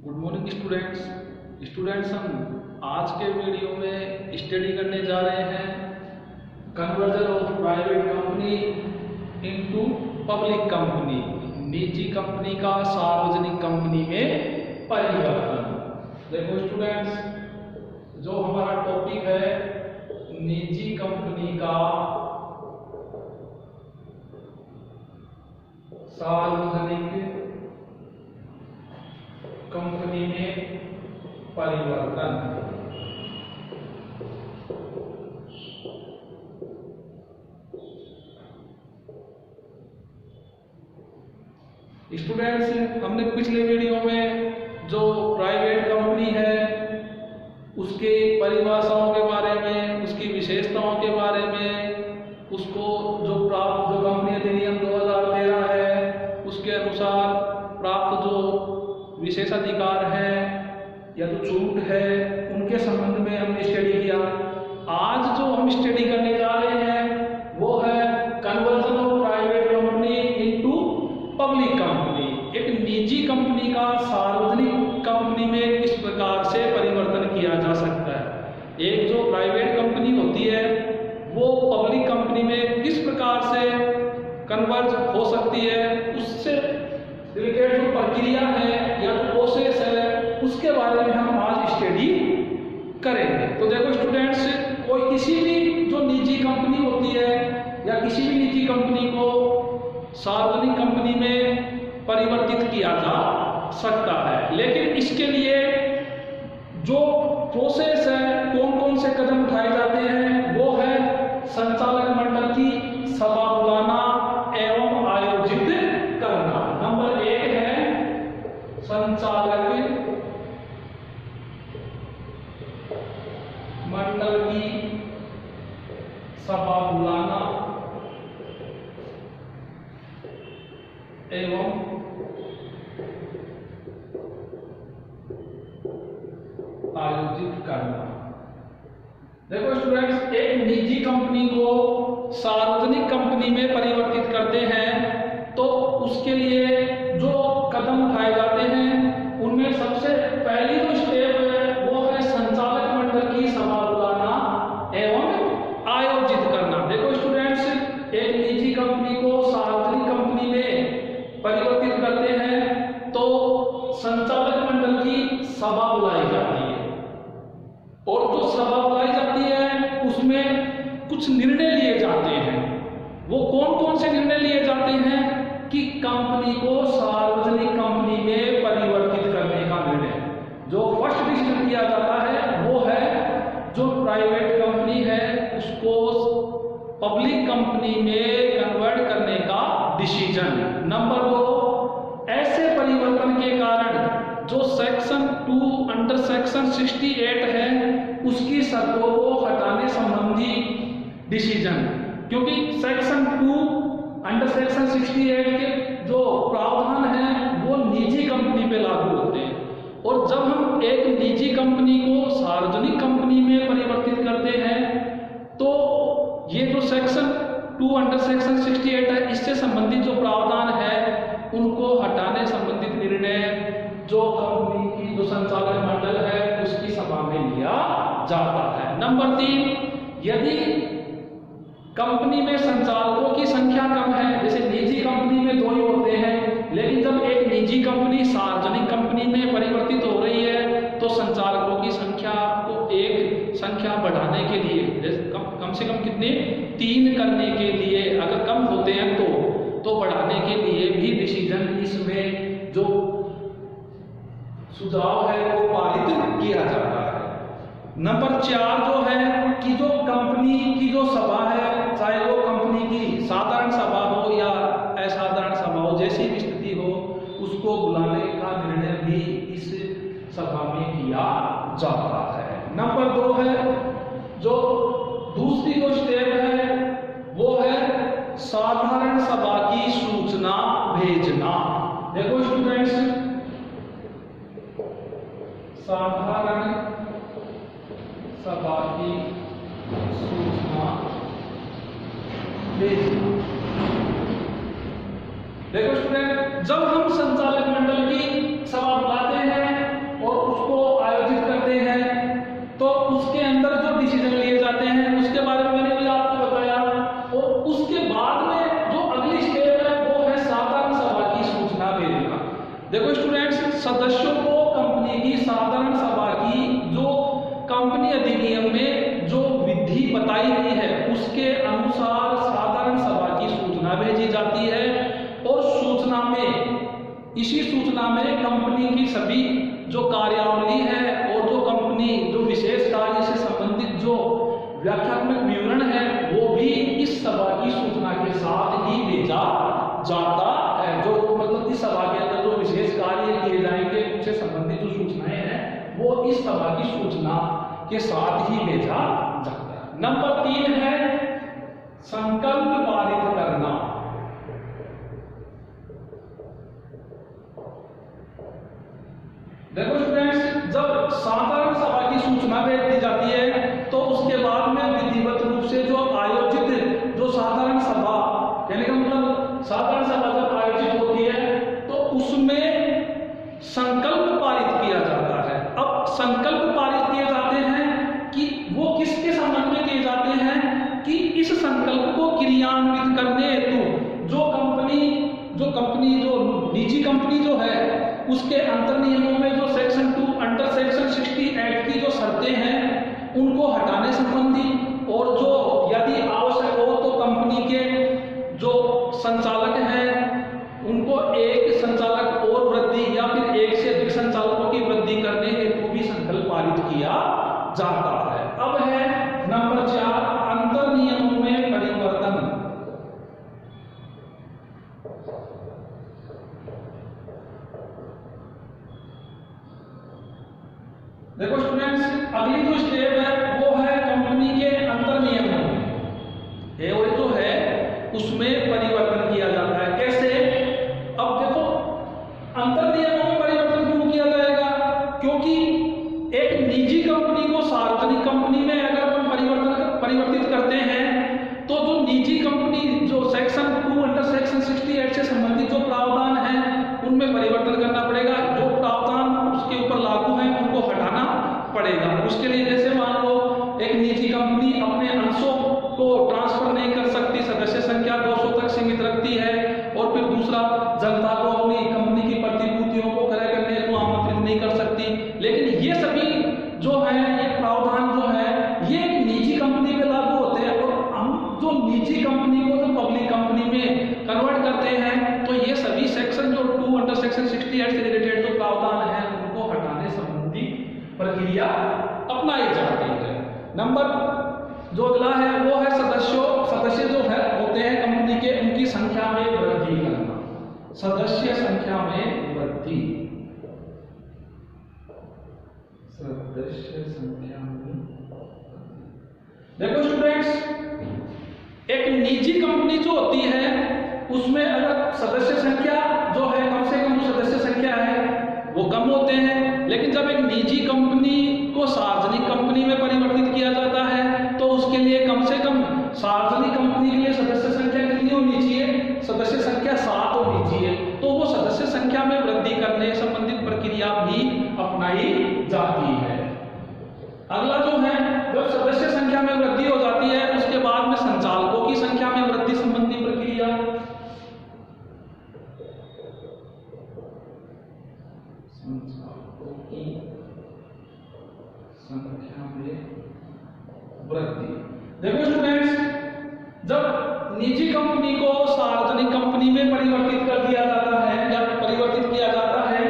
Good morning students हम आज के वीडियो में स्टडी करने जा रहे हैं conversion of private company into public company, निजी कंपनी का सार्वजनिक कंपनी में परिवर्तन। देखो स्टूडेंट्स, जो हमारा टॉपिक है निजी कंपनी का सार्वजनिक कंपनी में परिवर्तन। स्टूडेंट्स, हमने पिछले वीडियो में जो प्राइवेट कंपनी है उसके परिभाषाओं के बारे में, उसकी विशेषताओं के बारे में, उसको जो कंपनी अधिनियम 2013 है उसके अनुसार प्राप्त जो विशेषाधिकार है या तो छूट है उनके संबंध में हमने स्टडी किया। आज जो हम स्टडी करने जा रहे हैं वो है conversion of private company into public company. एक निजी कंपनी का सार्वजनिक कंपनी में किस प्रकार से परिवर्तन किया जा सकता है। एक जो प्राइवेट कंपनी होती है वो पब्लिक कंपनी में किस प्रकार से कन्वर्ज हो सकती है, उससे रिलेटेड जो प्रक्रिया है या जो प्रोसेस है उसके बारे में हम आज स्टडी करेंगे। तो देखो स्टूडेंट्स, कोई किसी भी जो निजी कंपनी होती है या किसी भी निजी कंपनी को सार्वजनिक कंपनी में परिवर्तित किया जा सकता है, लेकिन इसके लिए जो प्रोसेस है, कौन कौन से कदम उठाए जाते हैं, वो है संचालक मंडल की सभा बुलाना एवं आयोजित करना। नंबर 1 है संचालक मंडल की सभा बुलाना एवं आयोजित करना। देखो स्टूडेंट्स, एक निजी कंपनी को सार्वजनिक कंपनी में परिवर्तित करते हैं तो उसके लिए जो कदम उठाए जाते हैं उनमें सबसे पहली जो स्टेप है वो है संचालक मंडल की सभा बुलाना एवं आयोजित करना। देखो स्टूडेंट्स, एक निजी कंपनी को सार्वजनिक कंपनी में परिवर्तित करते हैं तो संचालक मंडल की सभा बुलाई जाती है, और जो सभा बुलाई जाती है उसमें कुछ निर्णय लिए जाते हैं। वो कौन कौन से निर्णय लिए जाते हैं कि कंपनी को सार्वजनिक कंपनी में परिवर्तित करने का निर्णय। जो फर्स्ट डिसीजन किया जाता है वो है जो प्राइवेट कंपनी है उसको पब्लिक कंपनी में कन्वर्ट करने का डिसीजन। नंबर 2, ऐसे परिवर्तन के कारण जो सेक्शन 2 अंडर सेक्शन 68 है उसकी शर्तों को हटाने संबंधी डिसीजन, क्योंकि सेक्शन 2 अंडर सेक्शन 68 के जो प्रावधान हैं वो निजी कंपनी पे लागू होते हैं, और जब हम एक निजी कंपनी को सार्वजनिक कंपनी में परिवर्तित करते हैं तो ये जो सेक्शन 2 अंडर सेक्शन 68 है इससे संबंधित जो प्रावधान है उनको हटाने संबंधित निर्णय जो कंपनी की जो संचालक मंडल है उसकी सभा में लिया जाता है। नंबर 3, यदि कंपनी में संचालकों की संख्या कम है, जैसे निजी कंपनी में 2 ही होते हैं, लेकिन जब एक निजी कंपनी सार्वजनिक कंपनी में परिवर्तित हो रही है तो संचालकों की संख्या को एक संख्या बढ़ाने के लिए कम से कम कितने 3 करने के लिए, अगर कम होते हैं तो बढ़ाने के लिए भी डिसीजन इसमें जो सुझाव है वो पारित किया जाता है। नंबर 4 जो है कि जो कंपनी की जो सभा है, चाहे वो कंपनी की साधारण सभा हो या असाधारण सभा हो, जैसी भी स्थिति हो, उसको बुलाने का निर्णय भी इस सभा में किया जाता है। नंबर 2 है जो दूसरी जो स्टेप है वो है साधारण सभा की सूचना भेजना। देखो स्टूडेंट्स, साधारण सभा की सूचना भेजना। देखो स्टूडेंट, जब हम संचालक मंडल की सभा बुलाते हैं देखो स्टूडेंट्स, सदस्यों को कंपनी की साधारण सभा की जो कंपनी अधिनियम में जो विधि बताई गई है उसके अनुसार साधारण सभा की सूचना भेजी जाती है, और सूचना में, इसी सूचना में कंपनी की सभी जो कार्यावली है और जो कंपनी जो विशेष कार्य से संबंधित जो व्याख्यात्मक विवरण है वो भी इस सभा की सूचना के साथ ही भेजा जाता है। जो मतलब इस सभा के अंदर जो विशेष कार्य किए जाएंगे उनसे संबंधित जो सूचनाएं हैं वो इस सभा की सूचना के साथ ही भेजा जाता है। नंबर 3 है संकल्प पारित करना। देखो स्टूडेंट्स, जब साधारण सभा की सूचना भेज दी जाती है तो उसके बाद में विधिवत रूप से जो आयोजित जो साधारण सभा, कहने का मतलब साधारण सभा जब आयोजित होती है तो उसमें संकल्प पारित किया जाता है। अब संकल्प पारित किए जाते हैं कि वो किसके संबंध में किए जाते हैं कि इस संकल्प को क्रियान्वित करने हेतु जो कंपनी जो निजी कंपनी जो है उसके अंतर नियमों में जो सेक्शन 2 अंडर सेक्शन 60 एक्ट की जो शर्तें हैं उनको हटाने संबंधी, और जो यदि आवश्यक हो तो कंपनी के जो संचालक हैं उनको एक संचालक और वृद्धि या फिर एक से अधिक संचालकों की वृद्धि करने हेतु भी संकल्प पारित किया जाता है। अब है नंबर 4 अंतर नियमों में परिवर्तन। देखो स्टूडेंट्स, अगली जो स्टेप है वो है कंपनी के अंतर नियमों में वो जो है उसमें परिवर्तन किया जाता है। कैसे? अब देखो, अंतर नियमों में परिवर्तन क्यों किया जाएगा? क्योंकि एक निजी कंपनी को सार्वजनिक कंपनी में अगर हम परिवर्तित करते हैं तो जो निजी कंपनी जो सेक्शन 2 अंडर सेक्शन 60 एक्ट से संबंधित जो प्रावधान है उनमें परिवर्तन करना पड़ेगा। जो प्रावधान उसके ऊपर लागू है उनको हटाना पड़ेगा। उसके लिए जैसे मान लो एक निजी कंपनी अपने अंशों को ट्रांसफर नहीं कर सकती, सदस्य संख्या 200 तक सीमित रखती है, और फिर दूसरा जनता को अपनी कंपनी की प्रतिभूतियों को क्रय करने को आमंत्रित नहीं कर सकती। लेकिन ये सभी जो है ये प्रावधान जो है ये निजी कंपनी में लागू होते हैं, और हम जो निजी कंपनी को जो पब्लिक कंपनी में कन्वर्ट करते हैं तो ये सभी सेक्शन जो 2 अंडर सेक्शन 60 एक्ट से रिलेटेड जो प्रावधान है उनको हटाने संबंधी प्रक्रिया अपनाई जाती है। नंबर जो अगला है वो है सदस्य जो है होते हैं कंपनी के उनकी संख्या में वृद्धि करना। सदस्य संख्या में वृद्धि, सदस्य संख्या में। देखो स्टूडेंट्स, एक निजी कंपनी जो होती है उसमें अगर सदस्य संख्या जो है कम से कम जो सदस्य संख्या है वो कम होते हैं, लेकिन जब एक निजी कंपनी को सार्वजनिक कंपनी में परिवर्तित किया जाता है तो उसके लिए कम से कम सार्वजनिक कंपनी के लिए सदस्य संख्या कितनी होनी चाहिए? सदस्य संख्या 7 होनी चाहिए। तो वो सदस्य संख्या में वृद्धि करने संबंधित प्रक्रिया भी अपनाई जाती है। अगला जो है जब सदस्य संख्या में वृद्धि हो जाती है उसके बाद में संचालकों की संख्या में वृद्धि संबंधी प्रक्रिया। संचालकों की संख्या में वृद्धि। देखो स्टूडेंट्स, जब निजी कंपनी को सार्वजनिक कंपनी में परिवर्तित कर दिया जाता है या परिवर्तित किया जाता है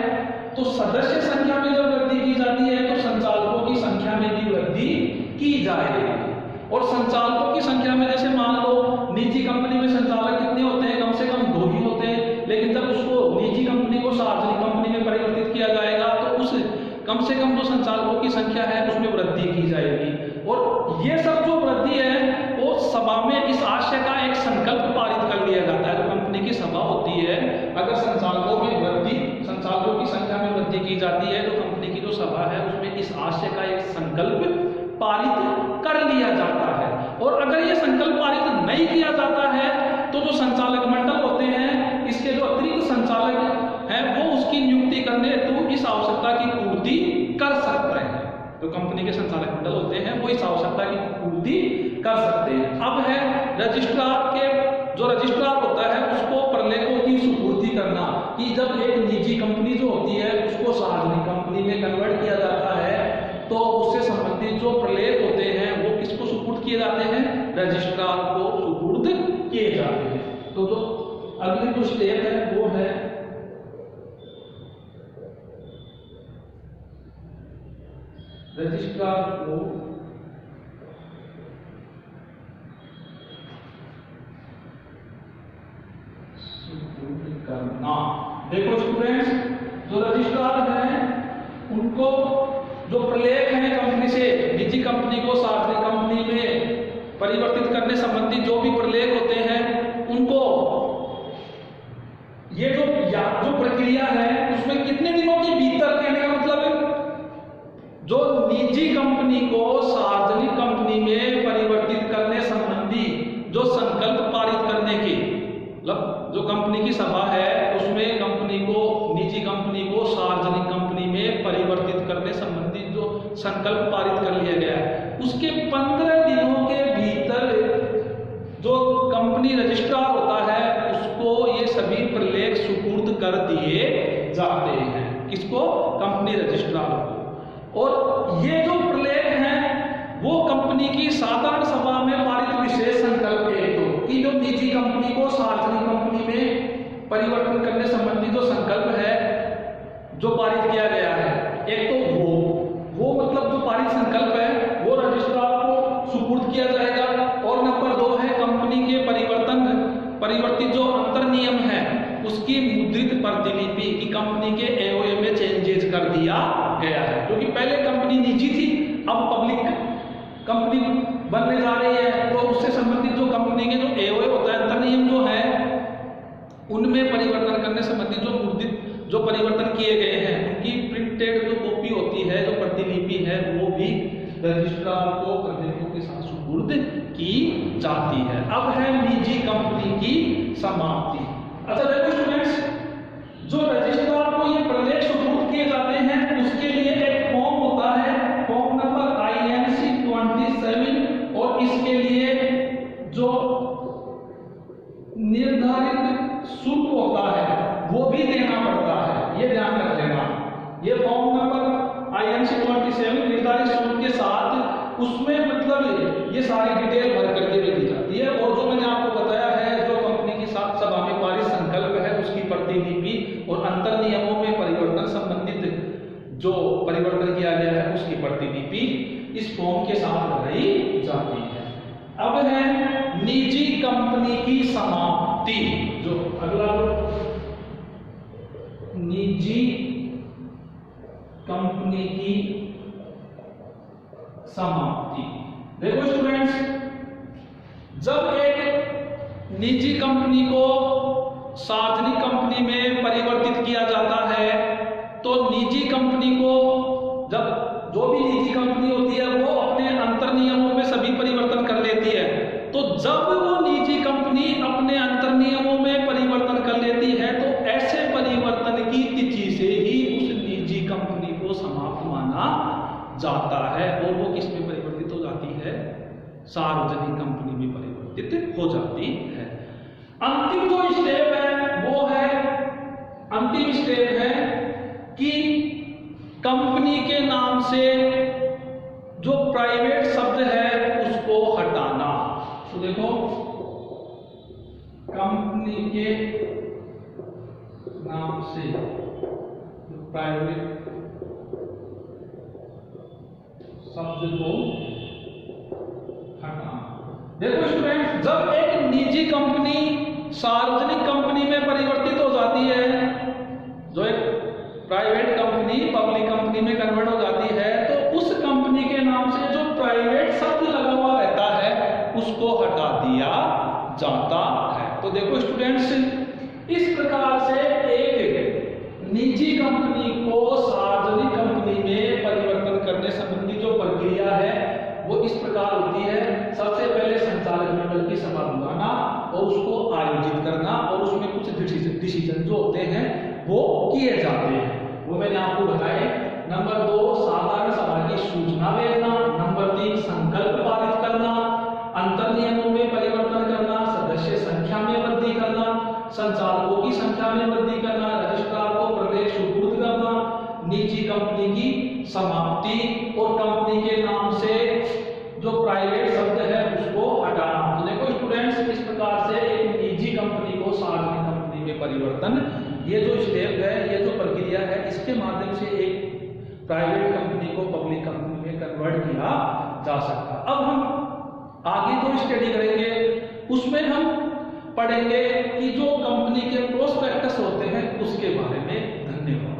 तो सदस्य संख्या में जब वृद्धि की जाती है तो संचालकों की संख्या में भी वृद्धि की जाएगी। और संचालकों की संख्या में जैसे मान लो निजी कंपनी में संचालक कितने होते हैं? कम से कम 2 ही होते हैं, लेकिन जब उसको निजी कंपनी को सार्वजनिक कंपनी में परिवर्तित किया जाएगा तो उस कम से कम जो संचालकों की संख्या है उसमें वृद्धि की जाएगी। और ये सब जो वृद्धि है वो सभा में इस आशय का एक संकल्प पारित कर लिया जाता है। जो कंपनी की सभा होती है अगर संचालकों की संख्या में वृद्धि की जाती है तो कंपनी की जो सभा है उसमें इस आशय का एक संकल्प पारित कर लिया जाता है। और अगर ये संकल्प पारित नहीं किया जाता है तो जो संचालक मंडल होते हैं इसके जो अतिरिक्त संचालक हैं वो उसकी नियुक्ति करने हेतु इस आवश्यकता की पूर्ति कर सकते हैं। जो कंपनी के संचालक मंडल होते हैं वो इस आवश्यकता की पूर्ति कर सकते हैं। अब है रजिस्ट्रार होता है उसको प्रलेखों की सुपूर्ति करना कि कि जब एक निजी कंपनी जो होती है उसको सार्वजनिक कंपनी में कन्वर्ट किया जाता है तो उससे संबंधित जो प्रलेख होते हैं वो किसको सुपुर्द किए जाते हैं? रजिस्ट्रार को सुपुर्द किए जाते हैं। तो जो अगली जो स्टेप है वो है रजिस्ट्रार को सुपुर्द करना। देखो स्टूडेंट्स, जो रजिस्ट्रार हैं उनको जो प्रलेख है कंपनी से निजी कंपनी को सार्वजनिक कंपनी में परिवर्तित करने संबंधी जो भी प्रलेख होते हैं उनको ये जो प्रक्रिया है उसमें कितने दिनों के भीतर, कहने का मतलब जो निजी कंपनी को सार्वजनिक कंपनी में परिवर्तित करने संबंधी जो संकल्प पारित करने की, मतलब जो कंपनी की सभा है उसमें कंपनी को, निजी कंपनी को सार्वजनिक कंपनी में परिवर्तित करने संबंधी जो संकल्प पारित कर लिया गया है उसके 15 दिनों के भीतर जो कंपनी रजिस्ट्रार होता है उसको ये सभी प्रलेख सुपुर्द कर दिए जाते हैं। किसको? कंपनी रजिस्ट्रार को। और ये जो प्रलेख हैं वो कंपनी की साधारण सभा में पारित विशेष संकल्प है तो कि जो निजी कंपनी को सार्वजनिक कंपनी में परिवर्तन करने संबंधी जो संकल्प है जो पारित किया गया है, एक तो वो मतलब जो पारित संकल्प है वो रजिस्ट्रार को सुपुर्द किया जाएगा। और नंबर 2 है कंपनी के परिवर्तित जो अंतर नियम है उसकी मुद्रित प्रतिलिपि की कंपनी के एओए में चेंजेस कर दिया गया है। क्योंकि पहले कंपनी निजी थी, अब पब्लिक कंपनी बनने जा रही है, तो उससे संबंधित जो कंपनी के जो एओए होता है, अंतर नियम जो है उनमें परिवर्तन करने संबंधित जो मुद्रित जो परिवर्तन किए गए हैं उनकी प्रिंटेड जो कॉपी होती है, जो प्रतिलिपि है, वो भी रजिस्ट्रार को प्रलेखों के साथ सुपुर्द की जाती है। अब है निजी कंपनी की समाप्ति। अच्छा देखो स्टूडेंट्स, जो रजिस्ट्रार को ये प्रलेख सुपुर्द किए जाते हैं उसके लिए एक फॉर्म होता है, फॉर्म नंबर INC 27, और इसके लिए जो निर्धारित शुल्क होता है वो भी देना पड़ता है, ये ध्यान रख लेना। ये फॉर्म नंबर INC 27 निर्धारित शुल्क के साथ उसमें मतलब ये सारी डिटेल भर करके दी जाती है। और जो मैंने आपको बताया है जो कंपनी की सात सभा में पारित संकल्प है उसकी प्रतिलिपि और अंतर नियमों में परिवर्तन संबंधित जो परिवर्तन किया गया है उसकी प्रतिलिपि इस फॉर्म के साथ लगाई जाती है। अब है निजी कंपनी की समाप्ति। जो अगला निजी कंपनी की समाप्ति। देखो स्टूडेंट्स, जब एक निजी कंपनी को सार्वजनिक कंपनी में परिवर्तित किया जाता है तो निजी कंपनी को, जब जो भी निजी कंपनी होती है वो अपने अंतर नियमों में सभी परिवर्तन कर लेती है, तो जब वो निजी कंपनी अपने अंतर नियमों में परिवर्तन कर लेती है तो ऐसे परिवर्तन की तिथि से ही उस निजी कंपनी को समाप्त माना जाता है और वो किस में परिवर्तित हो जाती है? सार्वजनिक कंपनी में परिवर्तित हो जाती है। अंतिम जो स्टेप है वो है, अंतिम स्टेप है कि कंपनी के नाम से जो प्राइवेट शब्द है उसको हटाना। तो देखो, कंपनी के नाम से प्राइवेट शब्द को हटाना। देखो स्टूडेंट, जब एक निजी कंपनी सार्वजनिक कंपनी में परिवर्तित हो जाती है, जो एक प्राइवेट कंपनी पब्लिक कंपनी में कन्वर्ट हो जाती है, तो उस कंपनी के नाम से जो प्राइवेट शब्द लगा हुआ रहता है उसको हटा दिया जाता है। तो देखो स्टूडेंट्स, इस प्रकार से एक निजी कंपनी को सार्वजनिक कंपनी में परिवर्तन करने संबंधी जो प्रक्रिया है वो इस प्रकार होती है। सबसे पहले संचालक मंडल की सभा बुलाना और उसको आयोजित करना और उसमें कुछ डिसीजन जो होते हैं वो किए जाते हैं, वो मैंने आपको बताए। नंबर 2, साधारण सभा की सूचना भेजना। नंबर 3, संकल्प पारित करना, अंतर नियमों में परिवर्तन करना, सदस्य संख्या में वृद्धि करना, संचालकों की संख्या में वृद्धि करना, परिवर्तन, ये जो स्टेप है, ये जो प्रक्रिया है, इसके माध्यम से एक प्राइवेट कंपनी को पब्लिक कंपनी में कन्वर्ट किया जा सकता। अब हम आगे जो स्टडी करेंगे उसमें हम पढ़ेंगे कि जो कंपनी के प्रोस्पेक्टस होते हैं उसके बारे में। धन्यवाद।